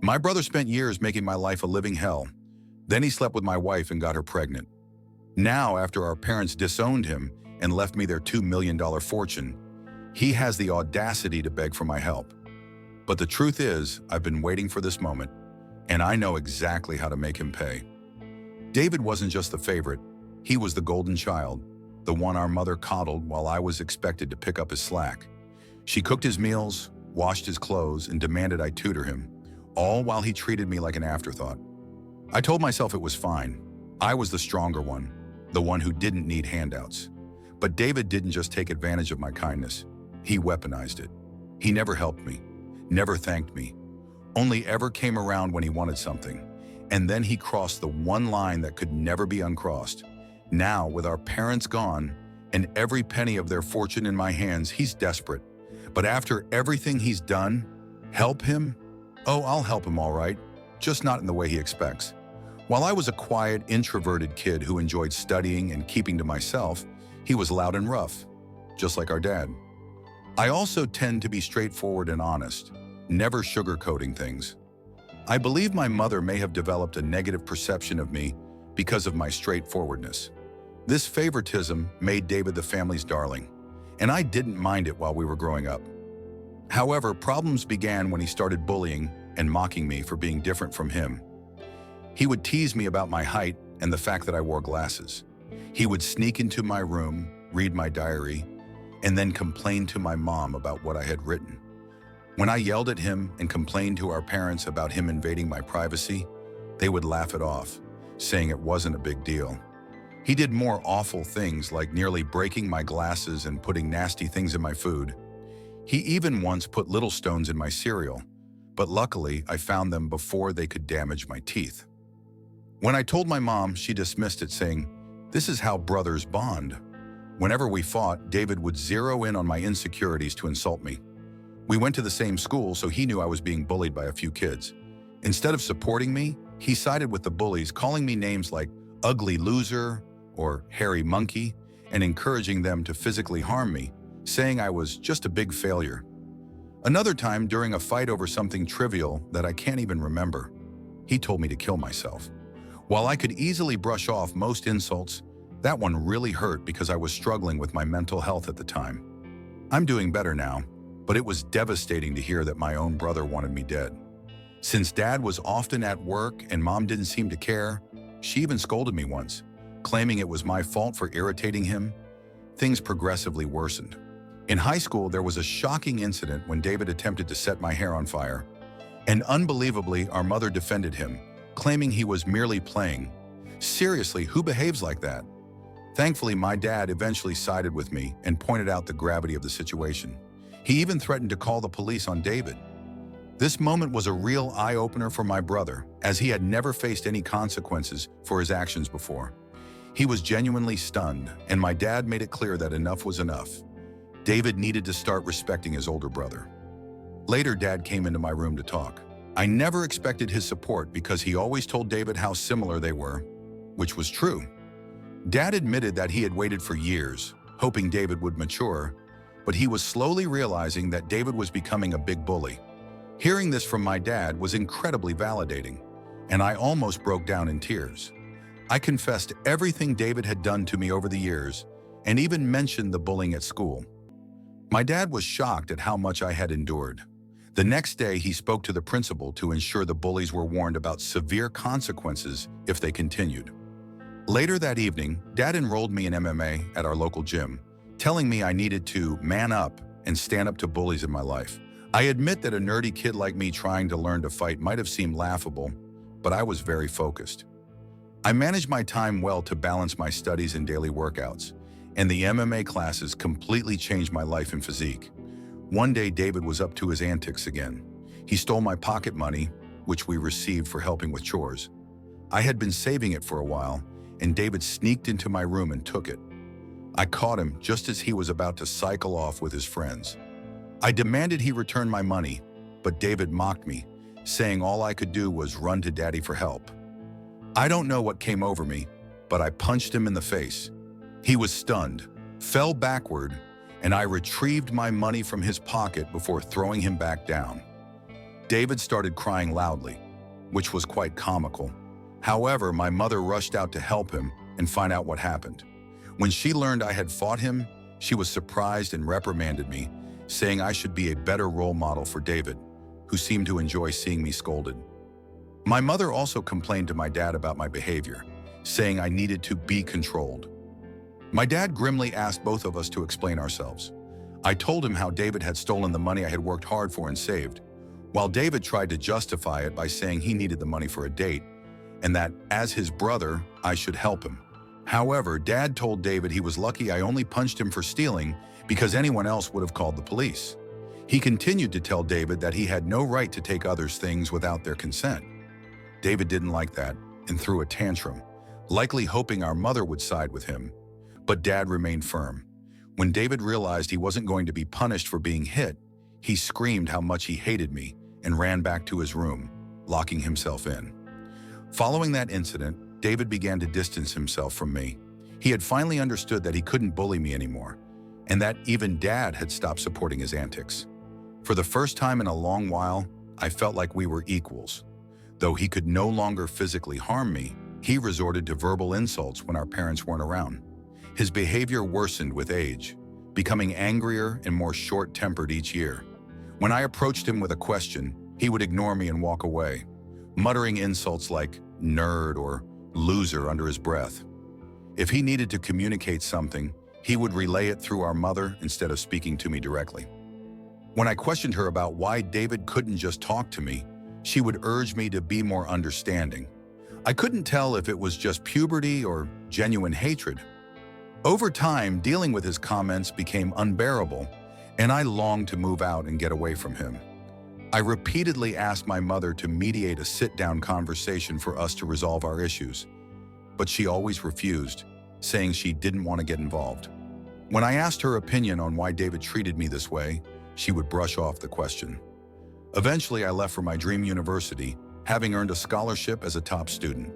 My brother spent years making my life a living hell. Then he slept with my wife and got her pregnant. Now, after our parents disowned him and left me their $2 million fortune, he has the audacity to beg for my help. But the truth is, I've been waiting for this moment, and I know exactly how to make him pay. David wasn't just the favorite, he was the golden child, the one our mother coddled while I was expected to pick up his slack. She cooked his meals, washed his clothes, and demanded I tutor him, all while he treated me like an afterthought. I told myself it was fine. I was the stronger one, the one who didn't need handouts. But David didn't just take advantage of my kindness. He weaponized it. He never helped me, never thanked me, only ever came around when he wanted something. And then he crossed the one line that could never be uncrossed. Now, with our parents gone and every penny of their fortune in my hands, he's desperate. But after everything he's done, help him? Oh, I'll help him all right, just not in the way he expects. While I was a quiet, introverted kid who enjoyed studying and keeping to myself, he was loud and rough, just like our dad. I also tend to be straightforward and honest, never sugarcoating things. I believe my mother may have developed a negative perception of me because of my straightforwardness. This favoritism made David the family's darling, and I didn't mind it while we were growing up. However, problems began when he started bullying and mocking me for being different from him. He would tease me about my height and the fact that I wore glasses. He would sneak into my room, read my diary, and then complain to my mom about what I had written. When I yelled at him and complained to our parents about him invading my privacy, they would laugh it off, saying it wasn't a big deal. He did more awful things like nearly breaking my glasses and putting nasty things in my food. He even once put little stones in my cereal, but luckily I found them before they could damage my teeth. When I told my mom, she dismissed it, saying, "This is how brothers bond." Whenever we fought, David would zero in on my insecurities to insult me. We went to the same school, so he knew I was being bullied by a few kids. Instead of supporting me, he sided with the bullies, calling me names like ugly loser or hairy monkey, and encouraging them to physically harm me, saying I was just a big failure. Another time, during a fight over something trivial that I can't even remember, he told me to kill myself. While I could easily brush off most insults, that one really hurt because I was struggling with my mental health at the time. I'm doing better now, but it was devastating to hear that my own brother wanted me dead. Since Dad was often at work and Mom didn't seem to care, she even scolded me once, claiming it was my fault for irritating him. Things progressively worsened. In high school, there was a shocking incident when David attempted to set my hair on fire. And unbelievably, our mother defended him, claiming he was merely playing. Seriously, who behaves like that? Thankfully, my dad eventually sided with me and pointed out the gravity of the situation. He even threatened to call the police on David. This moment was a real eye-opener for my brother, as he had never faced any consequences for his actions before. He was genuinely stunned, and my dad made it clear that enough was enough. David needed to start respecting his older brother. Later, Dad came into my room to talk. I never expected his support because he always told David how similar they were, which was true. Dad admitted that he had waited for years, hoping David would mature, but he was slowly realizing that David was becoming a big bully. Hearing this from my dad was incredibly validating, and I almost broke down in tears. I confessed everything David had done to me over the years, and even mentioned the bullying at school. My dad was shocked at how much I had endured. The next day, he spoke to the principal to ensure the bullies were warned about severe consequences if they continued. Later that evening, Dad enrolled me in MMA at our local gym, telling me I needed to man up and stand up to bullies in my life. I admit that a nerdy kid like me trying to learn to fight might have seemed laughable, but I was very focused. I managed my time well to balance my studies and daily workouts, and the MMA classes completely changed my life and physique. One day, David was up to his antics again. He stole my pocket money, which we received for helping with chores. I had been saving it for a while, and David sneaked into my room and took it. I caught him just as he was about to cycle off with his friends. I demanded he return my money, but David mocked me, saying all I could do was run to Daddy for help. I don't know what came over me, but I punched him in the face. He was stunned, fell backward, and I retrieved my money from his pocket before throwing him back down. David started crying loudly, which was quite comical. However, my mother rushed out to help him and find out what happened. When she learned I had fought him, she was surprised and reprimanded me, saying I should be a better role model for David, who seemed to enjoy seeing me scolded. My mother also complained to my dad about my behavior, saying I needed to be controlled. My dad grimly asked both of us to explain ourselves. I told him how David had stolen the money I had worked hard for and saved, while David tried to justify it by saying he needed the money for a date, and that, as his brother, I should help him. However, Dad told David he was lucky I only punched him for stealing because anyone else would have called the police. He continued to tell David that he had no right to take others' things without their consent. David didn't like that and threw a tantrum, likely hoping our mother would side with him. But Dad remained firm. When David realized he wasn't going to be punished for being hit, he screamed how much he hated me and ran back to his room, locking himself in. Following that incident, David began to distance himself from me. He had finally understood that he couldn't bully me anymore, and that even Dad had stopped supporting his antics. For the first time in a long while, I felt like we were equals. Though he could no longer physically harm me, he resorted to verbal insults when our parents weren't around. His behavior worsened with age, becoming angrier and more short-tempered each year. When I approached him with a question, he would ignore me and walk away, muttering insults like nerd or loser under his breath. If he needed to communicate something, he would relay it through our mother instead of speaking to me directly. When I questioned her about why David couldn't just talk to me, she would urge me to be more understanding. I couldn't tell if it was just puberty or genuine hatred. Over time, dealing with his comments became unbearable, and I longed to move out and get away from him. I repeatedly asked my mother to mediate a sit-down conversation for us to resolve our issues, but she always refused, saying she didn't want to get involved. When I asked her opinion on why David treated me this way, she would brush off the question. Eventually, I left for my dream university, having earned a scholarship as a top student.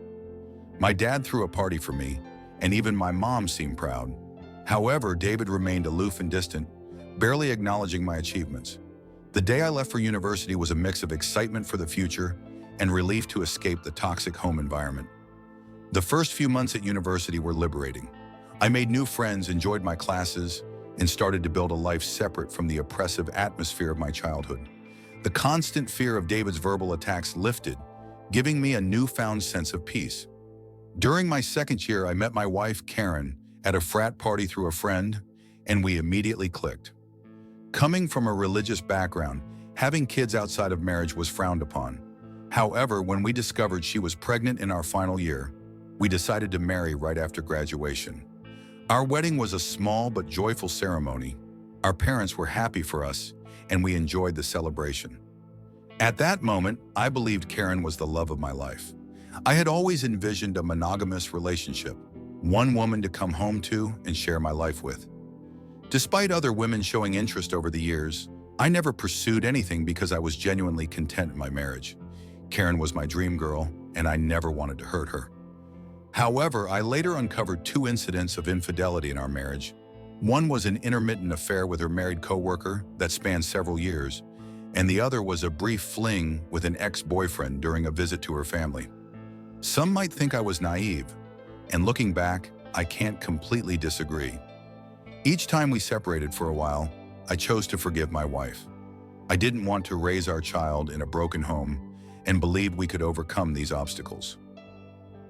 My dad threw a party for me, and even my mom seemed proud. However, David remained aloof and distant, barely acknowledging my achievements. The day I left for university was a mix of excitement for the future and relief to escape the toxic home environment. The first few months at university were liberating. I made new friends, enjoyed my classes, and started to build a life separate from the oppressive atmosphere of my childhood. The constant fear of David's verbal attacks lifted, giving me a newfound sense of peace. During my second year, I met my wife, Karen, at a frat party through a friend, and we immediately clicked. Coming from a religious background, having kids outside of marriage was frowned upon. However, when we discovered she was pregnant in our final year, we decided to marry right after graduation. Our wedding was a small but joyful ceremony. Our parents were happy for us, and we enjoyed the celebration. At that moment, I believed Karen was the love of my life. I had always envisioned a monogamous relationship, one woman to come home to and share my life with. Despite other women showing interest over the years, I never pursued anything because I was genuinely content in my marriage. Karen was my dream girl, and I never wanted to hurt her. However, I later uncovered 2 incidents of infidelity in our marriage. One was an intermittent affair with her married coworker that spanned several years, and the other was a brief fling with an ex-boyfriend during a visit to her family. Some might think I was naive, and looking back, I can't completely disagree. Each time we separated for a while, I chose to forgive my wife. I didn't want to raise our child in a broken home and believed we could overcome these obstacles.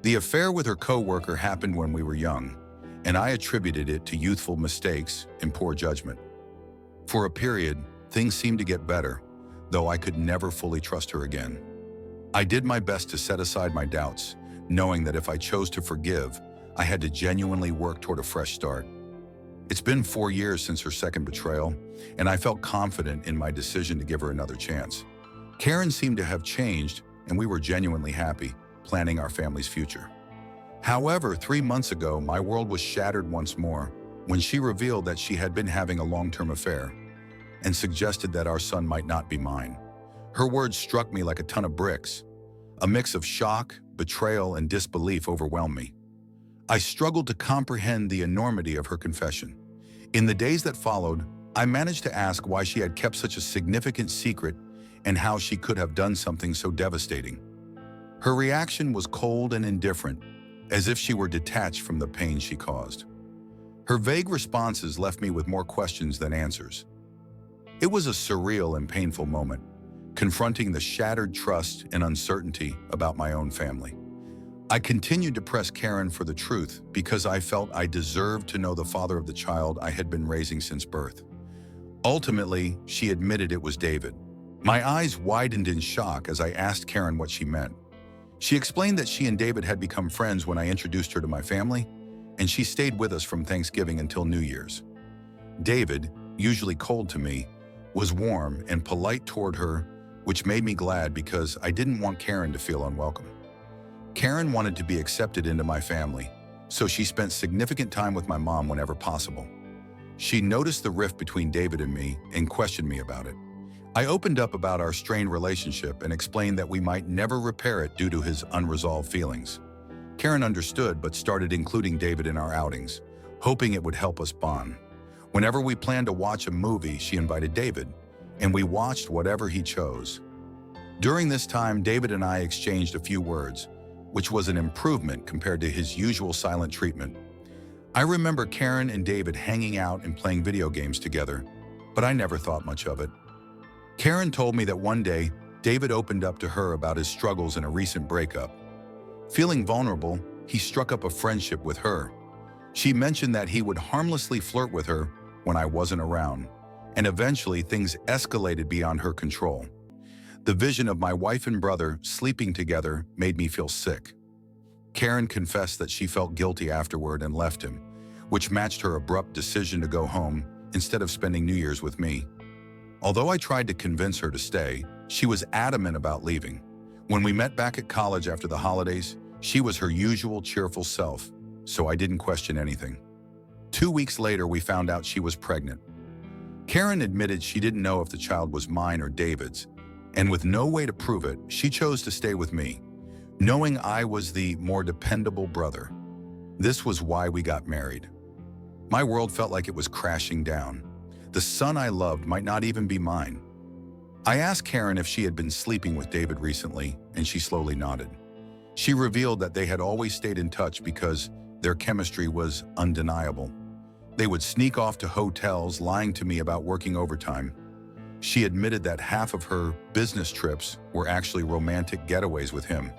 The affair with her co-worker happened when we were young, and I attributed it to youthful mistakes and poor judgment. For a period, things seemed to get better, though I could never fully trust her again. I did my best to set aside my doubts, knowing that if I chose to forgive, I had to genuinely work toward a fresh start. It's been 4 years since her second betrayal, and I felt confident in my decision to give her another chance. Karen seemed to have changed, and we were genuinely happy, planning our family's future. However, 3 months ago, my world was shattered once more when she revealed that she had been having a long-term affair and suggested that our son might not be mine. Her words struck me like a ton of bricks. A mix of shock, betrayal, and disbelief overwhelmed me. I struggled to comprehend the enormity of her confession. In the days that followed, I managed to ask why she had kept such a significant secret and how she could have done something so devastating. Her reaction was cold and indifferent, as if she were detached from the pain she caused. Her vague responses left me with more questions than answers. It was a surreal and painful moment, confronting the shattered trust and uncertainty about my own family. I continued to press Karen for the truth because I felt I deserved to know the father of the child I had been raising since birth. Ultimately, she admitted it was David. My eyes widened in shock as I asked Karen what she meant. She explained that she and David had become friends when I introduced her to my family, and she stayed with us from Thanksgiving until New Year's. David, usually cold to me, was warm and polite toward her, which made me glad because I didn't want Karen to feel unwelcome. Karen wanted to be accepted into my family, so she spent significant time with my mom whenever possible. She noticed the rift between David and me and questioned me about it. I opened up about our strained relationship and explained that we might never repair it due to his unresolved feelings. Karen understood but started including David in our outings, hoping it would help us bond. Whenever we planned to watch a movie, she invited David, and we watched whatever he chose. During this time, David and I exchanged a few words, which was an improvement compared to his usual silent treatment. I remember Karen and David hanging out and playing video games together, but I never thought much of it. Karen told me that one day, David opened up to her about his struggles in a recent breakup. Feeling vulnerable, he struck up a friendship with her. She mentioned that he would harmlessly flirt with her when I wasn't around, and eventually things escalated beyond her control. The vision of my wife and brother sleeping together made me feel sick. Karen confessed that she felt guilty afterward and left him, which matched her abrupt decision to go home instead of spending New Year's with me. Although I tried to convince her to stay, she was adamant about leaving. When we met back at college after the holidays, she was her usual cheerful self, so I didn't question anything. 2 weeks later, we found out she was pregnant. Karen admitted she didn't know if the child was mine or David's, and with no way to prove it, she chose to stay with me, knowing I was the more dependable brother. This was why we got married. My world felt like it was crashing down. The son I loved might not even be mine. I asked Karen if she had been sleeping with David recently, and she slowly nodded. She revealed that they had always stayed in touch because their chemistry was undeniable. They would sneak off to hotels, lying to me about working overtime. She admitted that half of her business trips were actually romantic getaways with him.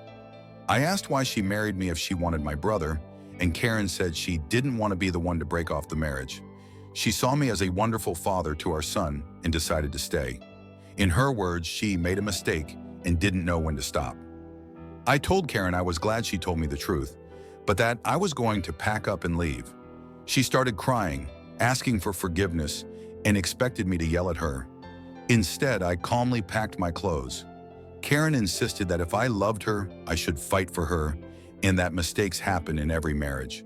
I asked why she married me if she wanted my brother, and Karen said she didn't want to be the one to break off the marriage. She saw me as a wonderful father to our son and decided to stay. In her words, she made a mistake and didn't know when to stop. I told Karen I was glad she told me the truth, but that I was going to pack up and leave. She started crying, asking for forgiveness, and expected me to yell at her. Instead, I calmly packed my clothes. Karen insisted that if I loved her, I should fight for her, and that mistakes happen in every marriage.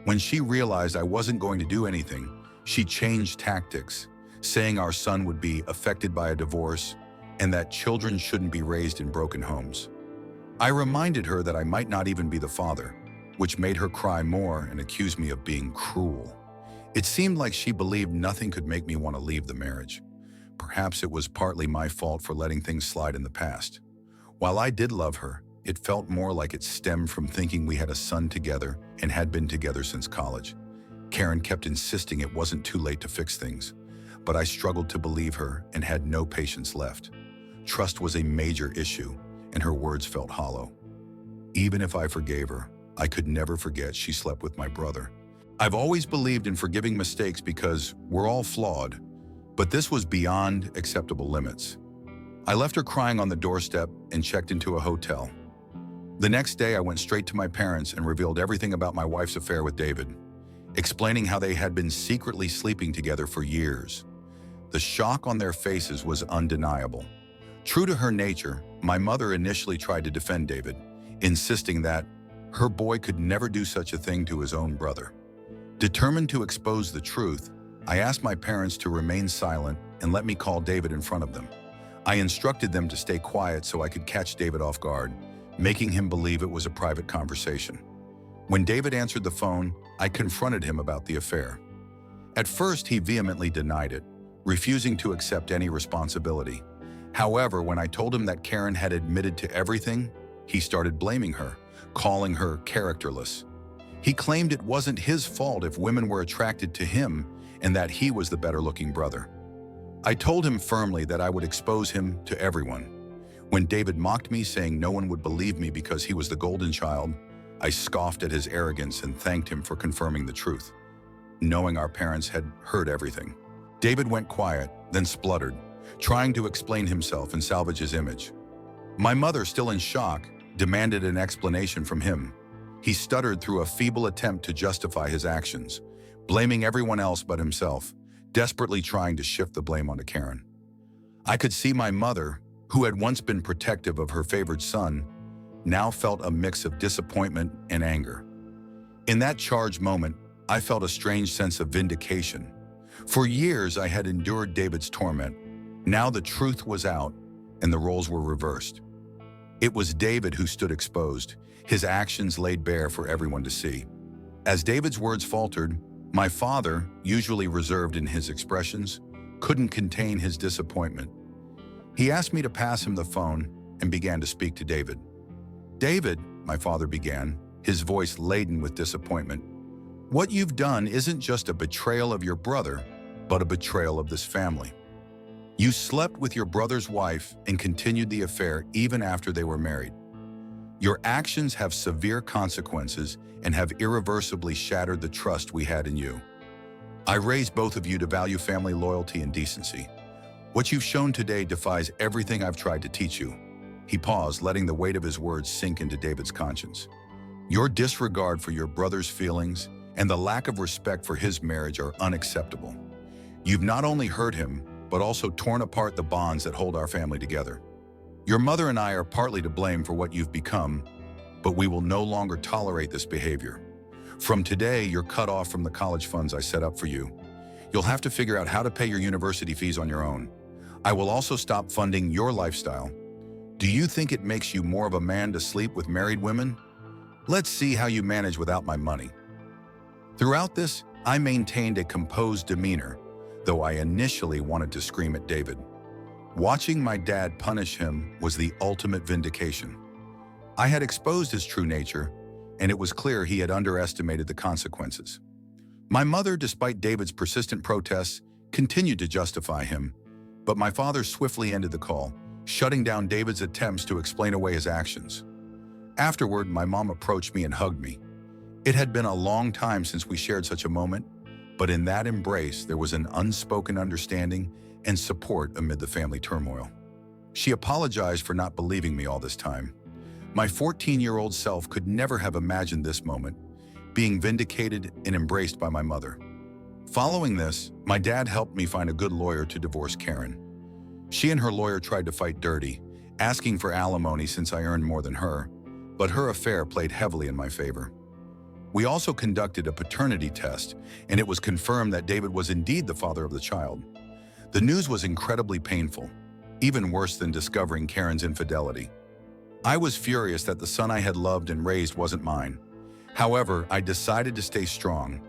When she realized I wasn't going to do anything, she changed tactics, saying our son would be affected by a divorce and that children shouldn't be raised in broken homes. I reminded her that I might not even be the father, which made her cry more and accuse me of being cruel. It seemed like she believed nothing could make me want to leave the marriage. Perhaps it was partly my fault for letting things slide in the past. While I did love her, it felt more like it stemmed from thinking we had a son together and had been together since college. Karen kept insisting it wasn't too late to fix things, but I struggled to believe her and had no patience left. Trust was a major issue, and her words felt hollow. Even if I forgave her, I could never forget she slept with my brother. I've always believed in forgiving mistakes because we're all flawed, but this was beyond acceptable limits. I left her crying on the doorstep and checked into a hotel. The next day, I went straight to my parents and revealed everything about my wife's affair with David, explaining how they had been secretly sleeping together for years. The shock on their faces was undeniable. True to her nature, my mother initially tried to defend David, insisting that her boy could never do such a thing to his own brother. Determined to expose the truth, I asked my parents to remain silent and let me call David in front of them. I instructed them to stay quiet so I could catch David off guard, making him believe it was a private conversation. When David answered the phone, I confronted him about the affair. At first, he vehemently denied it, refusing to accept any responsibility. However, when I told him that Karen had admitted to everything, he started blaming her, calling her characterless. He claimed it wasn't his fault if women were attracted to him and that he was the better-looking brother. I told him firmly that I would expose him to everyone. When David mocked me, saying no one would believe me because he was the golden child, I scoffed at his arrogance and thanked him for confirming the truth, knowing our parents had heard everything. David went quiet, then spluttered, trying to explain himself and salvage his image. My mother, still in shock, demanded an explanation from him. He stuttered through a feeble attempt to justify his actions, blaming everyone else but himself, desperately trying to shift the blame onto Karen. I could see my mother, who had once been protective of her favored son, now felt a mix of disappointment and anger. In that charged moment, I felt a strange sense of vindication. For years, I had endured David's torment. Now the truth was out, and the roles were reversed. It was David who stood exposed, his actions laid bare for everyone to see. As David's words faltered, my father, usually reserved in his expressions, couldn't contain his disappointment. He asked me to pass him the phone and began to speak to David. "David," my father began, his voice laden with disappointment, "what you've done isn't just a betrayal of your brother, but a betrayal of this family. You slept with your brother's wife and continued the affair even after they were married. Your actions have severe consequences and have irreversibly shattered the trust we had in you. I raised both of you to value family loyalty and decency. What you've shown today defies everything I've tried to teach you." He paused, letting the weight of his words sink into David's conscience. "Your disregard for your brother's feelings and the lack of respect for his marriage are unacceptable. You've not only hurt him, but also torn apart the bonds that hold our family together. Your mother and I are partly to blame for what you've become, but we will no longer tolerate this behavior. From today, you're cut off from the college funds I set up for you. You'll have to figure out how to pay your university fees on your own. I will also stop funding your lifestyle. Do you think it makes you more of a man to sleep with married women? Let's see how you manage without my money." Throughout this, I maintained a composed demeanor, though I initially wanted to scream at David. Watching my dad punish him was the ultimate vindication. I had exposed his true nature, and it was clear he had underestimated the consequences. My mother, despite David's persistent protests, continued to justify him, but my father swiftly ended the call, shutting down David's attempts to explain away his actions. Afterward, my mom approached me and hugged me. It had been a long time since we shared such a moment, but in that embrace, there was an unspoken understanding and support amid the family turmoil. She apologized for not believing me all this time. My 14-year-old self could never have imagined this moment, being vindicated and embraced by my mother. Following this, my dad helped me find a good lawyer to divorce Karen. She and her lawyer tried to fight dirty, asking for alimony since I earned more than her, but her affair played heavily in my favor. We also conducted a paternity test, and it was confirmed that David was indeed the father of the child. The news was incredibly painful, even worse than discovering Karen's infidelity. I was furious that the son I had loved and raised wasn't mine. However, I decided to stay strong.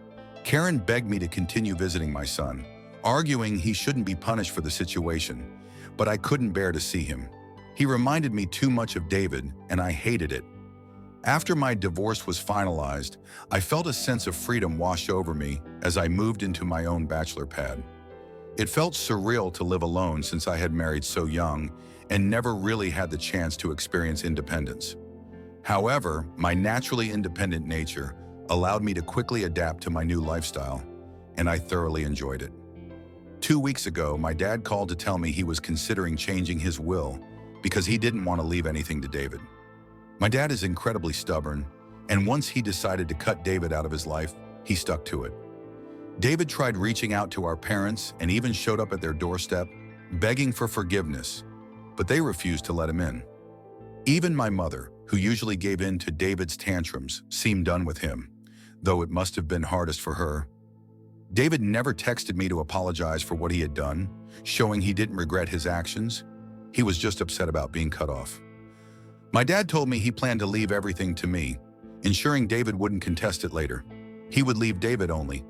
Karen begged me to continue visiting my son, arguing he shouldn't be punished for the situation, but I couldn't bear to see him. He reminded me too much of David, and I hated it. After my divorce was finalized, I felt a sense of freedom wash over me as I moved into my own bachelor pad. It felt surreal to live alone since I had married so young and never really had the chance to experience independence. However, my naturally independent nature allowed me to quickly adapt to my new lifestyle, and I thoroughly enjoyed it. 2 weeks ago, my dad called to tell me he was considering changing his will because he didn't want to leave anything to David. My dad is incredibly stubborn, and once he decided to cut David out of his life, he stuck to it. David tried reaching out to our parents and even showed up at their doorstep, begging for forgiveness, but they refused to let him in. Even my mother, who usually gave in to David's tantrums, seemed done with him, though it must have been hardest for her. David never texted me to apologize for what he had done, showing he didn't regret his actions. He was just upset about being cut off. My dad told me he planned to leave everything to me, ensuring David wouldn't contest it later. He would leave David only.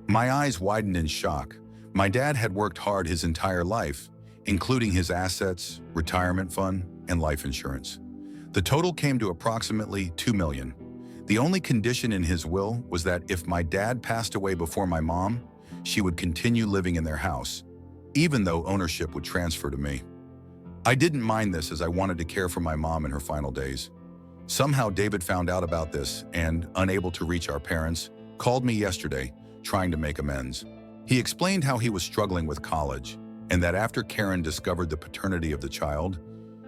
My eyes widened in shock. My dad had worked hard his entire life, including his assets, retirement fund, and life insurance. The total came to approximately $2 million. The only condition in his will was that if my dad passed away before my mom, she would continue living in their house, even though ownership would transfer to me. I didn't mind this as I wanted to care for my mom in her final days. Somehow David found out about this and, unable to reach our parents, called me yesterday, trying to make amends. He explained how he was struggling with college and that after Karen discovered the paternity of the child,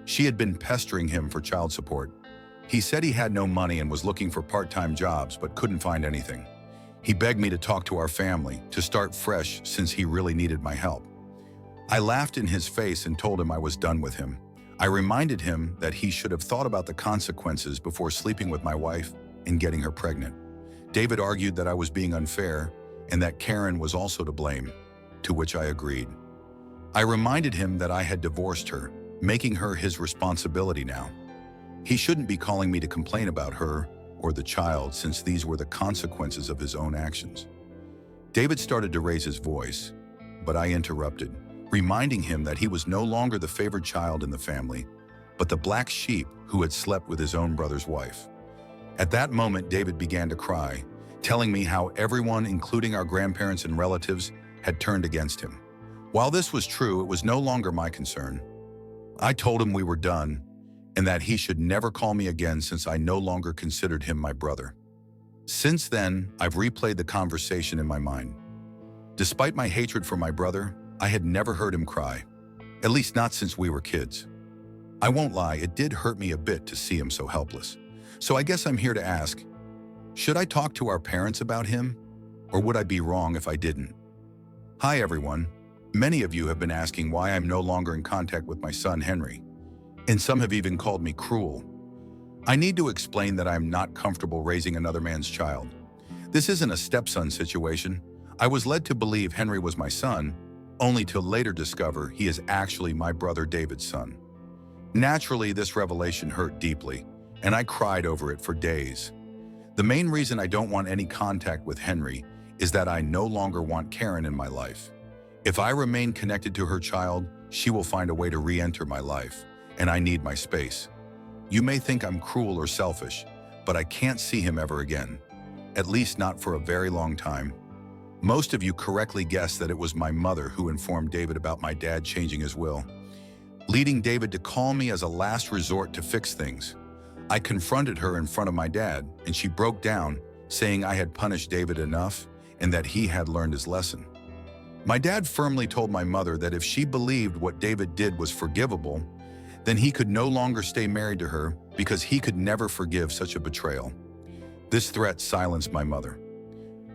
she had been pestering him for child support. He said he had no money and was looking for part-time jobs but couldn't find anything. He begged me to talk to our family, to start fresh since he really needed my help. I laughed in his face and told him I was done with him. I reminded him that he should have thought about the consequences before sleeping with my wife and getting her pregnant. David argued that I was being unfair and that Karen was also to blame, to which I agreed. I reminded him that I had divorced her, making her his responsibility now. He shouldn't be calling me to complain about her or the child since these were the consequences of his own actions. David started to raise his voice, but I interrupted, reminding him that he was no longer the favored child in the family, but the black sheep who had slept with his own brother's wife. At that moment, David began to cry, telling me how everyone, including our grandparents and relatives, had turned against him. While this was true, it was no longer my concern. I told him we were done and that he should never call me again since I no longer considered him my brother. Since then, I've replayed the conversation in my mind. Despite my hatred for my brother, I had never heard him cry, at least not since we were kids. I won't lie, it did hurt me a bit to see him so helpless. So I guess I'm here to ask, should I talk to our parents about him, or would I be wrong if I didn't? Hi everyone. Many of you have been asking why I'm no longer in contact with my son Henry, and some have even called me cruel. I need to explain that I'm not comfortable raising another man's child. This isn't a stepson situation. I was led to believe Henry was my son, only to later discover he is actually my brother David's son. Naturally, this revelation hurt deeply, and I cried over it for days. The main reason I don't want any contact with Henry is that I no longer want Karen in my life. If I remain connected to her child, she will find a way to re-enter my life, and I need my space. You may think I'm cruel or selfish, but I can't see him ever again, at least not for a very long time. Most of you correctly guessed that it was my mother who informed David about my dad changing his will, leading David to call me as a last resort to fix things. I confronted her in front of my dad, and she broke down, saying I had punished David enough and that he had learned his lesson. My dad firmly told my mother that if she believed what David did was forgivable, then he could no longer stay married to her because he could never forgive such a betrayal. This threat silenced my mother.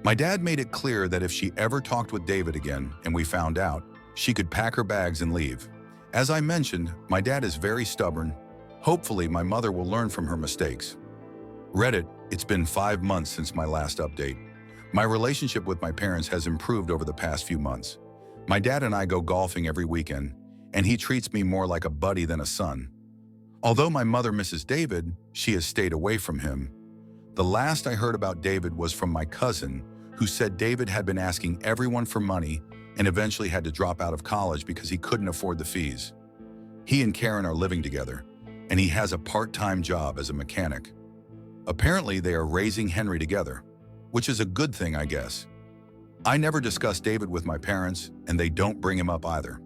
My dad made it clear that if she ever talked with David again and we found out, she could pack her bags and leave. As I mentioned, my dad is very stubborn. Hopefully, my mother will learn from her mistakes. Reddit, it's been 5 months since my last update. My relationship with my parents has improved over the past few months. My dad and I go golfing every weekend, and he treats me more like a buddy than a son. Although my mother misses David, she has stayed away from him. The last I heard about David was from my cousin, who said David had been asking everyone for money and eventually had to drop out of college because he couldn't afford the fees. He and Karen are living together, and he has a part-time job as a mechanic. Apparently, they are raising Henry together, which is a good thing, I guess. I never discuss David with my parents, and they don't bring him up either.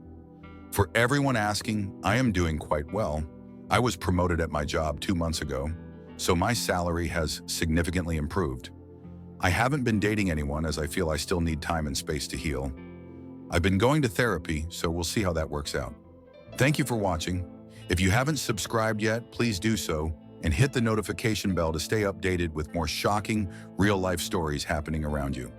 For everyone asking, I am doing quite well. I was promoted at my job 2 months ago, so my salary has significantly improved. I haven't been dating anyone as I feel I still need time and space to heal. I've been going to therapy, so we'll see how that works out. Thank you for watching. If you haven't subscribed yet, please do so and hit the notification bell to stay updated with more shocking, real-life stories happening around you.